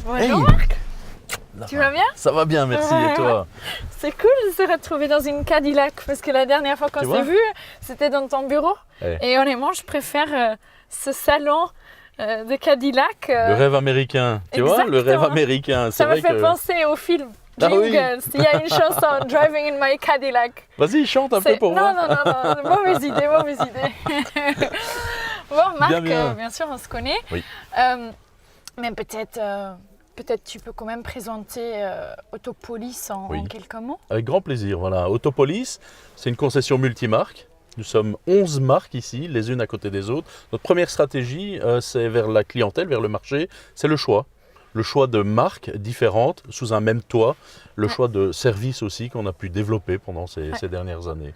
Bonjour Hey Marc, tu vas bien? Ça va bien, merci. Et toi? C'est cool de se retrouver dans une Cadillac parce que la dernière fois qu'on Tu s'est vois? vu, c'était dans ton bureau. Eh, Et honnêtement, je préfère ce salon de Cadillac. le rêve américain, tu vois? Le rêve Exactement. américain, c'est Ça me vrai fait que... penser au film Ah oui. Jingles. Il y a une chanson Driving in my Cadillac. Vas-y, chante un peu pour Non, voir. non, mauvaise idée, mauvaise idée. Bon, Marc, Bien. bien sûr, on se connaît. Oui. Mais peut-être tu peux quand même présenter Autopolis en Oui. quelques mots. Avec grand plaisir, voilà. Autopolis, c'est une concession multimarque. Nous sommes 11 marques ici, les unes à côté des autres. Notre première stratégie, c'est vers la clientèle, vers le marché, c'est le choix. Le choix de marques différentes sous un même toit, le choix de services aussi qu'on a pu développer pendant ces dernières années.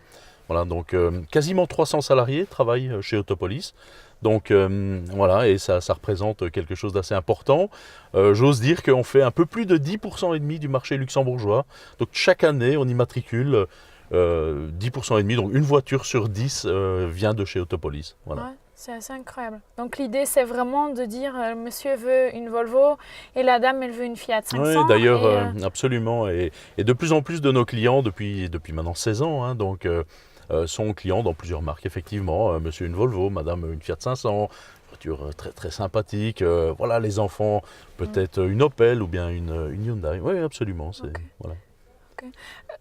Voilà, donc quasiment 300 salariés travaillent chez Autopolis. Donc voilà, et ça représente quelque chose d'assez important. J'ose dire qu'on fait un peu plus de 10% et demi du marché luxembourgeois. Donc chaque année, on immatricule 10% et demi, donc une voiture sur 10 vient de chez Autopolis. Voilà. Ouais, c'est assez incroyable. Donc l'idée, c'est vraiment de dire monsieur veut une Volvo et la dame, elle veut une Fiat 500. Oui, d'ailleurs, et, absolument. Et de plus en plus de nos clients, depuis maintenant 16 ans, hein, donc, sont clients dans plusieurs marques, effectivement. Monsieur une Volvo, madame une Fiat 500, voiture très, très sympathique. Voilà, les enfants, peut-être une Opel ou bien une Hyundai. Oui, absolument. Voilà.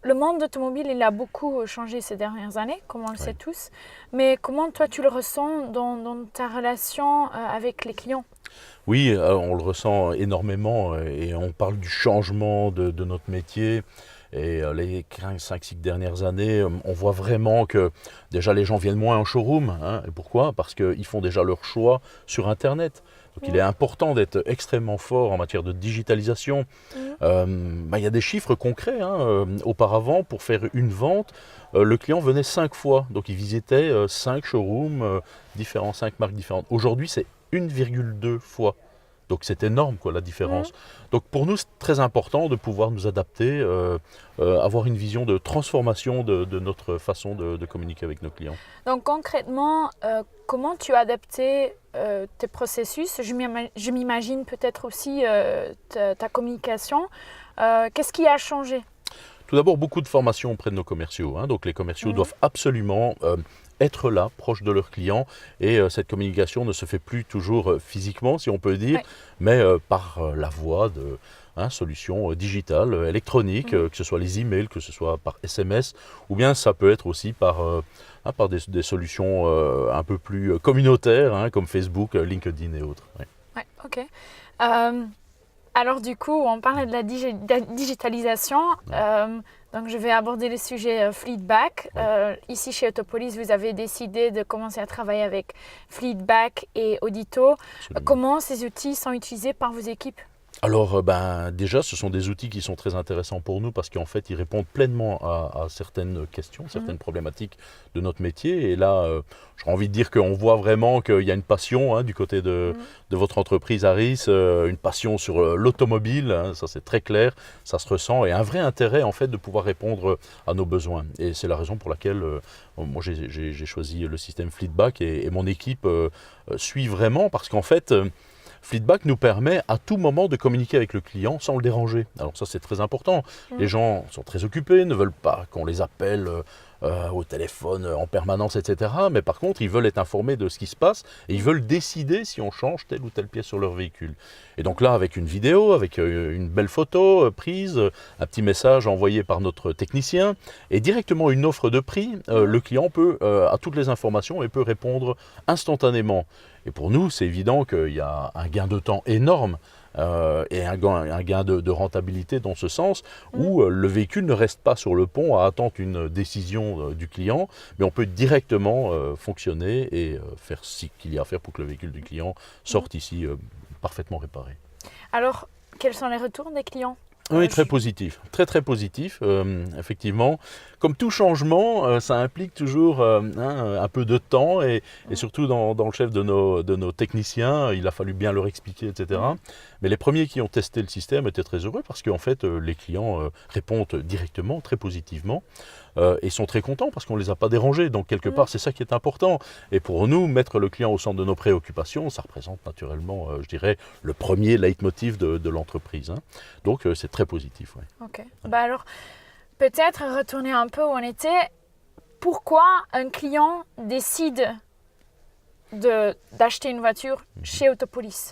Le monde automobile, il a beaucoup changé ces dernières années, comme on le sait Oui. tous. Mais comment toi, tu le ressens dans ta relation avec les clients? Oui, on le ressent énormément et on parle du changement de notre métier. Et les 5-6 dernières années, on voit vraiment que déjà les gens viennent moins en showroom. Hein. Et pourquoi? Parce qu'ils font déjà leur choix sur Internet. Donc il est important d'être extrêmement fort en matière de digitalisation. Il y a des chiffres concrets. Hein. Auparavant, pour faire une vente, le client venait 5 fois. Donc il visitait 5 showrooms différents, 5 marques différentes. Aujourd'hui, c'est 1,2 fois. Donc c'est énorme quoi, la différence. Donc pour nous, c'est très important de pouvoir nous adapter, avoir une vision de transformation de notre façon de communiquer avec nos clients. Donc concrètement, comment tu as adapté tes processus? Je m'imagine peut-être aussi ta communication. Qu'est-ce qui a changé? Tout d'abord, beaucoup de formations auprès de nos commerciaux. Hein. Donc les commerciaux doivent absolument être là, proche de leurs clients. Et cette communication ne se fait plus toujours physiquement, si on peut dire, mais par la voie de solutions digitales, électroniques, que ce soit les emails, que ce soit par SMS, ou bien ça peut être aussi par des solutions un peu plus communautaires, hein, comme Facebook, LinkedIn et autres. Ouais. Ouais, ok. Alors du coup, on parlait de la digitalisation. Donc je vais aborder le sujet Fleetback. Ici chez Autopolis, vous avez décidé de commencer à travailler avec Fleetback et Audito. Comment ces outils sont utilisés par vos équipes? Alors, déjà, ce sont des outils qui sont très intéressants pour nous parce qu'en fait, ils répondent pleinement à certaines questions, certaines problématiques de notre métier. Et là, j'ai envie de dire qu'on voit vraiment qu'il y a une passion du côté de votre entreprise Harris, une passion sur l'automobile, hein, ça c'est très clair, ça se ressent, et un vrai intérêt en fait de pouvoir répondre à nos besoins. Et c'est la raison pour laquelle moi j'ai choisi le système Fleetback et mon équipe suit vraiment parce qu'en fait, Fleetback nous permet à tout moment de communiquer avec le client sans le déranger. Alors ça c'est très important. Les gens sont très occupés, ne veulent pas qu'on les appelle au téléphone en permanence, etc. Mais par contre, ils veulent être informés de ce qui se passe et ils veulent décider si on change telle ou telle pièce sur leur véhicule. Et donc là, avec une vidéo, avec une belle photo prise, un petit message envoyé par notre technicien et directement une offre de prix, le client peut a toutes les informations et peut répondre instantanément. Et pour nous, c'est évident qu'il y a un gain de temps énorme et un gain de rentabilité dans ce sens où le véhicule ne reste pas sur le pont à attendre une décision du client, mais on peut directement fonctionner et faire ce qu'il y a à faire pour que le véhicule du client sorte ici parfaitement réparé. Alors, quels sont les retours des clients? Oui, très positif, très très positif, effectivement. Comme tout changement, ça implique toujours un peu de temps et surtout dans le chef de nos techniciens, il a fallu bien leur expliquer, etc. Mais les premiers qui ont testé le système étaient très heureux parce qu'en fait, les clients répondent directement, très positivement. Et sont très contents parce qu'on ne les a pas dérangés. Donc quelque part, c'est ça qui est important. Et pour nous, mettre le client au centre de nos préoccupations, ça représente naturellement, je dirais, le premier leitmotiv de l'entreprise. Hein. Donc c'est très positif. Ouais. Ok. Bah alors, peut-être retourner un peu où on était. Pourquoi un client décide d'acheter une voiture chez Autopolis?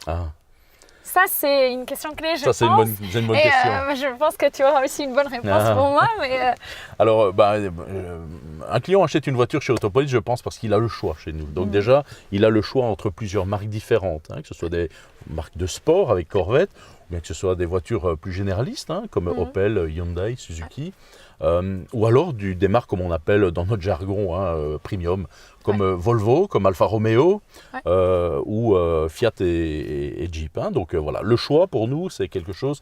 Ça, c'est une question clé, je pense. Ça, c'est une bonne question. Je pense que tu auras aussi une bonne réponse pour moi. Mais Alors, un client achète une voiture chez Autopolis, je pense, parce qu'il a le choix chez nous. Donc déjà, il a le choix entre plusieurs marques différentes, hein, que ce soit des marques de sport avec Corvette, ou bien que ce soit des voitures plus généralistes, hein, comme Opel, Hyundai, Suzuki. Ou alors des marques comme on appelle dans notre jargon premium, comme Volvo, comme Alfa Romeo ou Fiat et Jeep. Hein. Donc voilà, le choix pour nous c'est quelque chose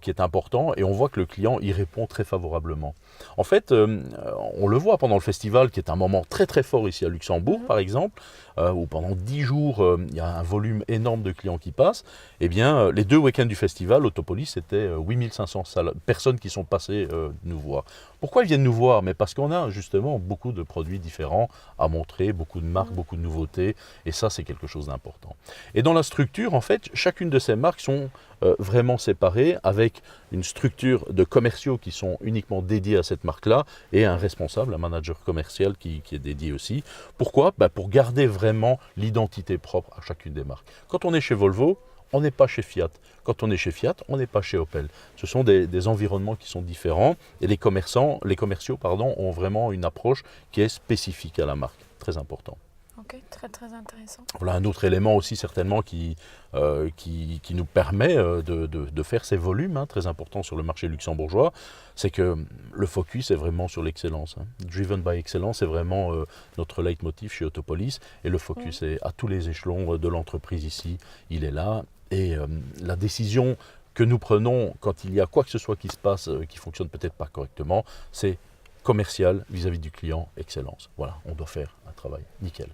qui est important et on voit que le client y répond très favorablement. En fait, on le voit pendant le festival qui est un moment très très fort ici à Luxembourg par exemple, où pendant 10 jours il y a un volume énorme de clients qui passent. Eh bien, les 2 week-ends du festival, Autopolis, c'était 8500 personnes qui sont passées nous voir. Pourquoi ils viennent nous voir? Mais parce qu'on a justement beaucoup de produits différents à montrer, beaucoup de marques, beaucoup de nouveautés, et ça c'est quelque chose d'important. Et dans la structure, en fait, chacune de ces marques sont vraiment séparées avec une structure de commerciaux qui sont uniquement dédiés à cette marque-là et un responsable, un manager commercial qui est dédié aussi. Pourquoi? Pour garder vraiment l'identité propre à chacune des marques. Quand on est chez Volvo, on n'est pas chez Fiat. Quand on est chez Fiat, on n'est pas chez Opel. Ce sont des environnements qui sont différents et les commerciaux ont vraiment une approche qui est spécifique à la marque. Très important. Ok, très très intéressant. Voilà un autre élément aussi certainement qui nous permet de faire ces volumes très importants sur le marché luxembourgeois, c'est que le focus est vraiment sur l'excellence. Hein. Driven by excellence, c'est vraiment notre leitmotiv chez Autopolis et le focus est à tous les échelons de l'entreprise ici, il est là et la décision que nous prenons quand il y a quoi que ce soit qui se passe, qui ne fonctionne peut-être pas correctement, c'est commercial vis-à-vis du client, excellence. Voilà, on doit faire un travail nickel.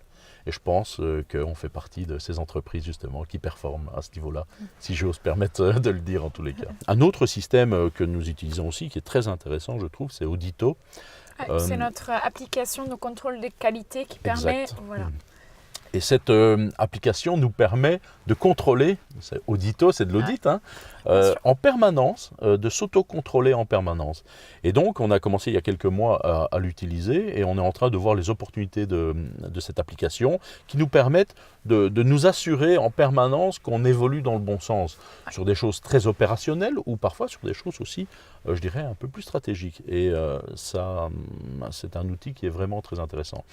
Et je pense qu'on fait partie de ces entreprises justement qui performent à ce niveau-là, si j'ose permettre de le dire en tous les cas. Un autre système que nous utilisons aussi, qui est très intéressant je trouve, c'est Audito. C'est notre application de contrôle de qualité qui permet... Voilà. Et cette application nous permet de contrôler, Audito, c'est de l'audit, en permanence, de s'auto-contrôler en permanence. Et donc, on a commencé il y a quelques mois à l'utiliser et on est en train de voir les opportunités de cette application qui nous permettent de nous assurer en permanence qu'on évolue dans le bon sens sur des choses très opérationnelles ou parfois sur des choses aussi, je dirais, un peu plus stratégiques. Et ça, c'est un outil qui est vraiment très intéressant.